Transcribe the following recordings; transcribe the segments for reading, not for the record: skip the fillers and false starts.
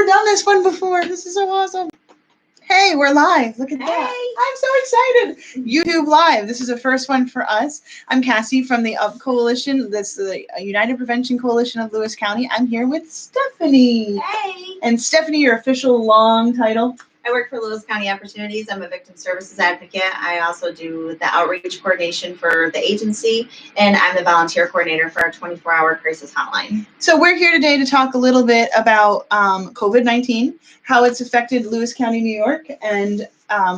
done this one before. This is so awesome. Hey, we're live. Look at that. I'm so excited. YouTube Live. This is the first one for us. I'm Cassie from the UP Coalition. This is the United Prevention Coalition of Lewis County. I'm here with Stephanie. Hey. And Stephanie, your official long title? I work for Lewis County Opportunities. I'm a victim services advocate. I also do the outreach coordination for the agency, and I'm the volunteer coordinator for our 24-hour crisis hotline. So we're here today to talk a little bit about COVID-19, how it's affected Lewis County, New York, and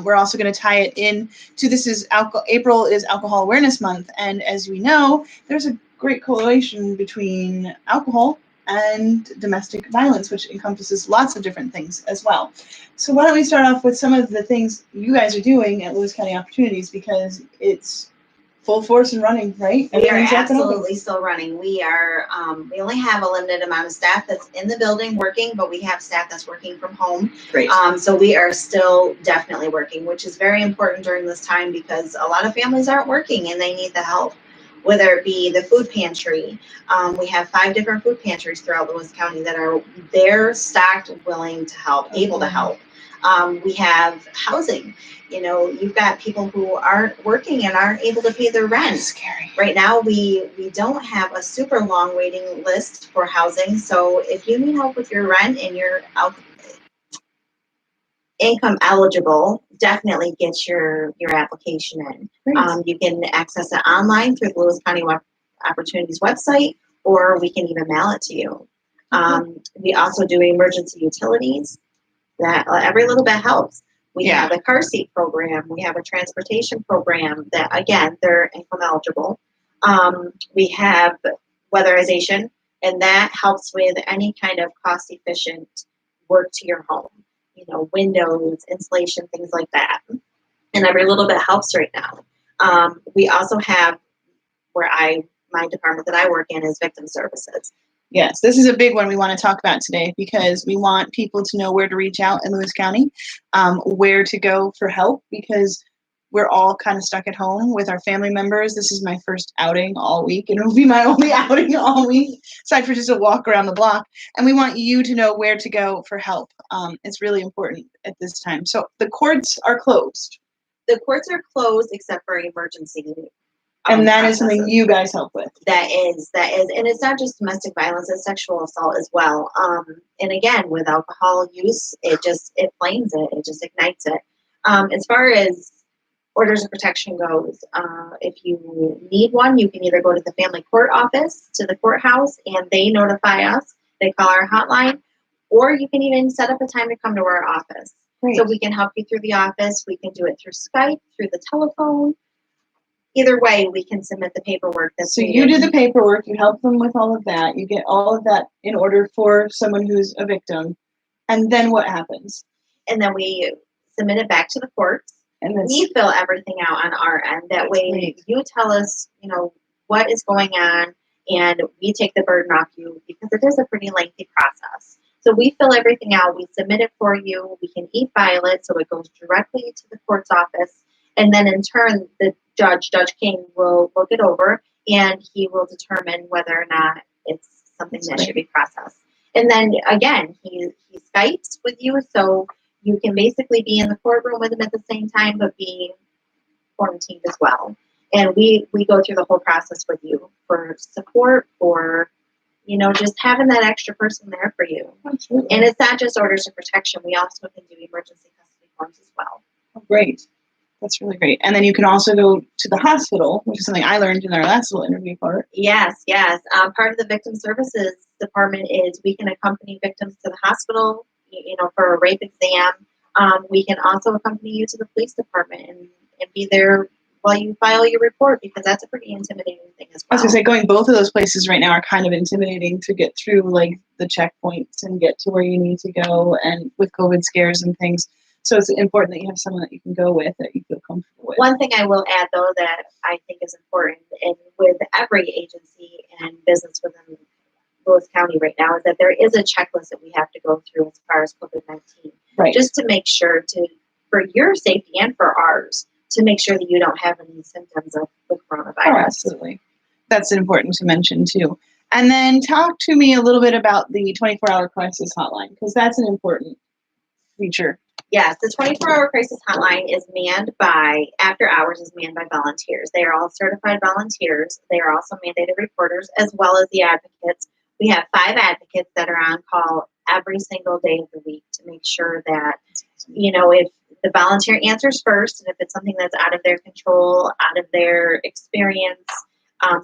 we're also going to tie it in to April is Alcohol Awareness Month, and as we know, there's a great correlation between alcohol and domestic violence, which encompasses lots of different things as well. So why don't we start off with some of the things you guys are doing at Lewis County Opportunities, because it's full force and running, right? We are absolutely still running. We are, we only have a limited amount of staff that's in the building working, but we have staff that's working from home. Great. So we are still definitely working, which is very important during this time because a lot of families aren't working and they need the help. Whether it be the food pantry, we have 5 different food pantries throughout Lewis County that are there, stocked, willing to help, able to help. We have housing. You know, you've got people who aren't working and aren't able to pay their rent. That's scary. Right now, we don't have a super long waiting list for housing. So if you need help with your rent and you're income eligible, definitely get your application in. You can access it online through the Lewis County Opportunities website, or we can even mail it to you. We also do emergency utilities. That every little bit helps. We have a car seat program. We have a transportation program that, again, they're income eligible. We have weatherization, and that helps with any kind of cost-efficient work to your home. You know, windows, insulation, things like that. And every little bit helps right now. We also have my department that I work in is victim services. Yes, this is a big one we want to talk about today because we want people to know where to reach out in Lewis County, where to go for help, because we're all kind of stuck at home with our family members. This is my first outing all week, and it'll be my only outing all week, aside for just a walk around the block. And we want you to know where to go for help. It's really important at this time. So the courts are closed. The courts are closed except for emergency. And that is something you guys help with. That is, and it's not just domestic violence, it's sexual assault as well. And again, with alcohol use, it flames it, it just ignites it. As far as orders of protection goes, if you need one, you can either go to the family court office, to the courthouse, and they notify us. They call our hotline, or you can even set up a time to come to our office. Great. So we can help you through the office. We can do it through Skype, through the telephone. Either way, we can submit the paperwork. So you do the paperwork, you help them with all of that, you get all of that in order for someone who's a victim, and then what happens? And then we submit it back to the courts, and then we fill everything out on our end. That way, you tell us, you know, what is going on, and we take the burden off you because it is a pretty lengthy process. So we fill everything out, we submit it for you, we can e-file it, so it goes directly to the court's office. And then in turn, the Judge King, will look it over, and he will determine whether or not it's something that should be processed. And then again, he Skypes with you, so you can basically be in the courtroom with him at the same time, but be quarantined as well. And we go through the whole process with you for support, for, you know, just having that extra person there for you. Absolutely. And it's not just orders of protection. We also can do emergency custody forms as well. Oh, great. That's really great. And then you can also go to the hospital, which is something I learned in our last little interview part. Yes. Part of the victim services department is we can accompany victims to the hospital, you know, for a rape exam. We can also accompany you to the police department and be there while you file your report, because that's a pretty intimidating thing as well. I was going to say, going both of those places right now are kind of intimidating to get through, like, the checkpoints and get to where you need to go, and with COVID scares and things. So it's important that you have someone that you can go with, that you feel comfortable with. One thing I will add, though, that I think is important, and with every agency and business within Lewis County right now, is that there is a checklist that we have to go through as far as COVID-19. Right. Just to make sure for your safety and for ours, to make sure that you don't have any symptoms of the coronavirus. Oh, absolutely. That's important to mention, too. And then talk to me a little bit about the 24-hour crisis hotline, because that's an important feature. Yes, the 24-hour crisis hotline is manned by, after hours, is manned by volunteers. They are all certified volunteers. They are also mandated reporters, as well as the advocates. We have 5 advocates that are on call every single day of the week to make sure that, if the volunteer answers first, and if it's something that's out of their control, out of their experience,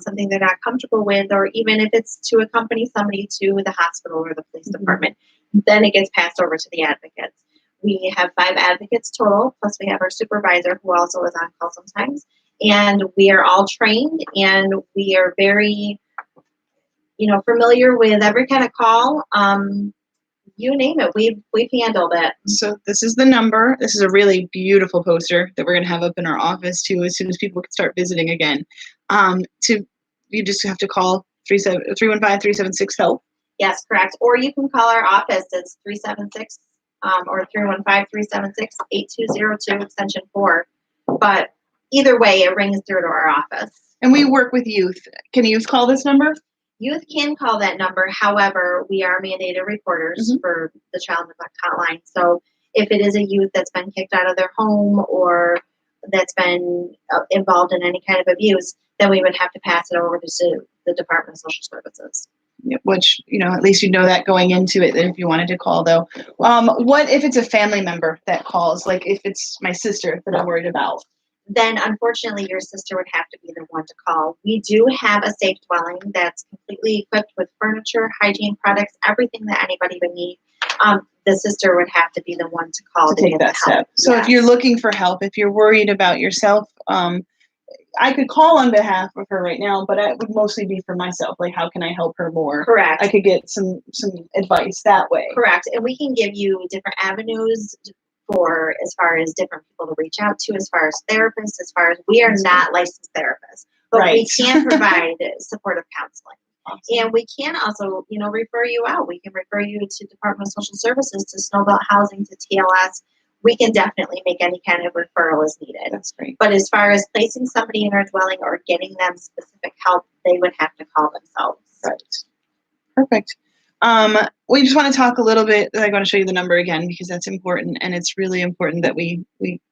something they're not comfortable with, or even if it's to accompany somebody to the hospital or the police department, then it gets passed over to the advocates. We have 5 advocates total, plus we have our supervisor who also is on call sometimes. And we are all trained, and we are very, familiar with every kind of call. You name it, we've handled it. So this is the number. This is a really beautiful poster that we're going to have up in our office too, as soon as people can start visiting again. You just have to call 315-376-HELP. Yes, correct. Or you can call our office. It's 376 or 315-376-8202 extension 4. But either way, it rings through to our office. And we work with youth. Can youth call this number? Youth can call that number. However, we are mandated reporters for the child neglect hotline. So if it is a youth that's been kicked out of their home or that's been involved in any kind of abuse, then we would have to pass it over to the Department of Social Services. Which, at least you know that going into it, if you wanted to call, though. What if it's a family member that calls? Like if it's my sister that I'm worried about? Then unfortunately your sister would have to be the one to call. We do have a safe dwelling that's completely equipped with furniture, hygiene products, everything that anybody would need. The sister would have to be the one to call to take that step. So if you're looking for help, if you're worried about yourself, I could call on behalf of her right now, but it would mostly be for myself. Like, how can I help her more? Correct. I could get some advice that way. Correct. And we can give you different avenues for as far as different people to reach out to, as far as therapists, as far as we are not licensed therapists, but we can provide supportive counseling. Awesome. And we can also, refer you out. We can refer you to Department of Social Services, to Snowbelt Housing, to TLS. We can definitely make any kind of referral as needed. That's great. But as far as placing somebody in our dwelling or getting them specific help, they would have to call themselves. Right. Perfect. We just want to talk a little bit. I want to show you the number again because that's important, and it's really important that we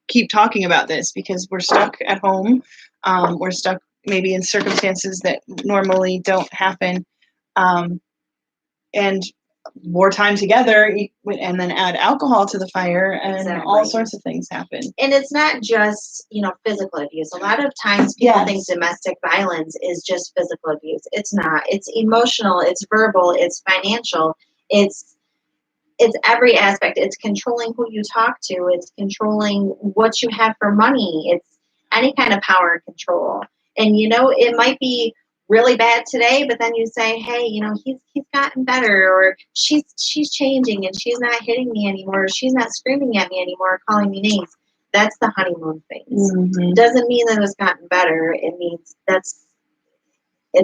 keep talking about this because we're stuck at home. We're stuck maybe in circumstances that normally don't happen, and more time together, and then add alcohol to the fire, and all sorts of things happen. And it's not just physical abuse. A lot of times people think domestic violence is just physical abuse. It's not. It's emotional. It's verbal. It's financial. It's every aspect. It's controlling who you talk to. It's controlling what you have for money. It's any kind of power and control. And it might be really bad today, but then you say, hey, he's gotten better, or she's changing and she's not hitting me anymore, or she's not screaming at me anymore, or calling me names. That's the honeymoon phase. Doesn't mean that it's gotten better. It means it's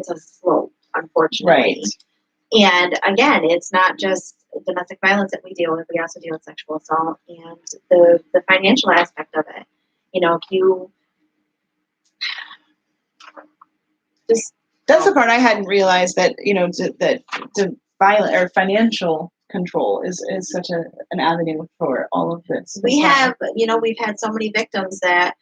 a slope, unfortunately. Right. And again, it's not just domestic violence that we deal with. We also deal with sexual assault and the financial aspect of it. If you just that's the part I hadn't realized, that that violent or financial control is such an avenue for all of this. We've had so many victims, that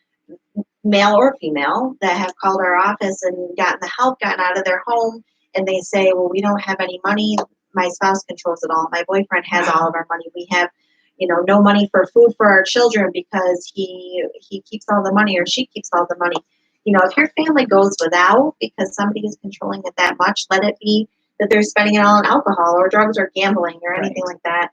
male or female, that have called our office and gotten the help, gotten out of their home, and they say, well, we don't have any money. My spouse controls it all. My boyfriend has all of our money. We have no money for food for our children because he keeps all the money, or she keeps all the money. If your family goes without because somebody is controlling it that much, let it be that they're spending it all on alcohol or drugs or gambling or anything like that.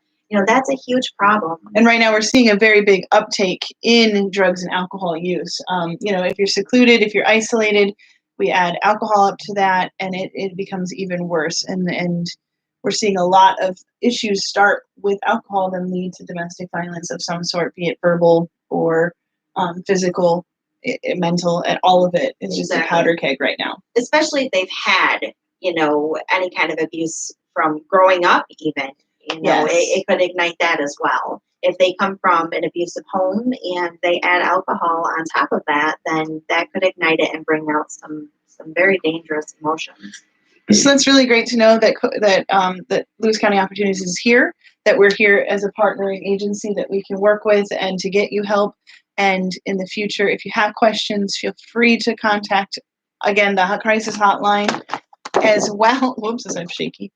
That's a huge problem. And right now we're seeing a very big uptake in drugs and alcohol use. If you're secluded, if you're isolated, we add alcohol up to that, and it becomes even worse. And we're seeing a lot of issues start with alcohol, then lead to domestic violence of some sort, be it verbal or physical, mental, and all of it is just a powder keg right now. Especially if they've had, any kind of abuse from growing up even. It could ignite that as well. If they come from an abusive home and they add alcohol on top of that, then that could ignite it and bring out some very dangerous emotions. So that's really great to know that that Lewis County Opportunities is here, that we're here as a partnering agency that we can work with and to get you help. And in the future, if you have questions, feel free to contact, again, the crisis hotline, as well. Whoops, as I'm shaky.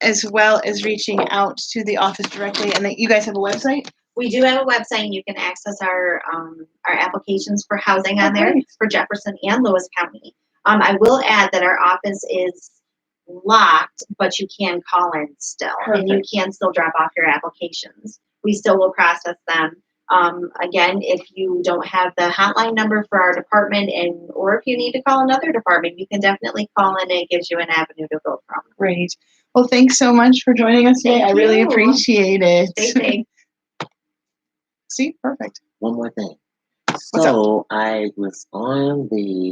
As well as reaching out to the office directly. And that you guys have a website? We do have a website, and you can access our applications for housing on there for Jefferson and Lewis County. I will add that our office is locked, but you can call in still, and you can still drop off your applications. We still will process them. Again, if you don't have the hotline number for our department, or if you need to call another department, you can definitely call in, and it gives you an avenue to go from. Great. Well, thanks so much for joining us today. I really appreciate it. Stay safe. See, perfect. One more thing. What's up? So I was on the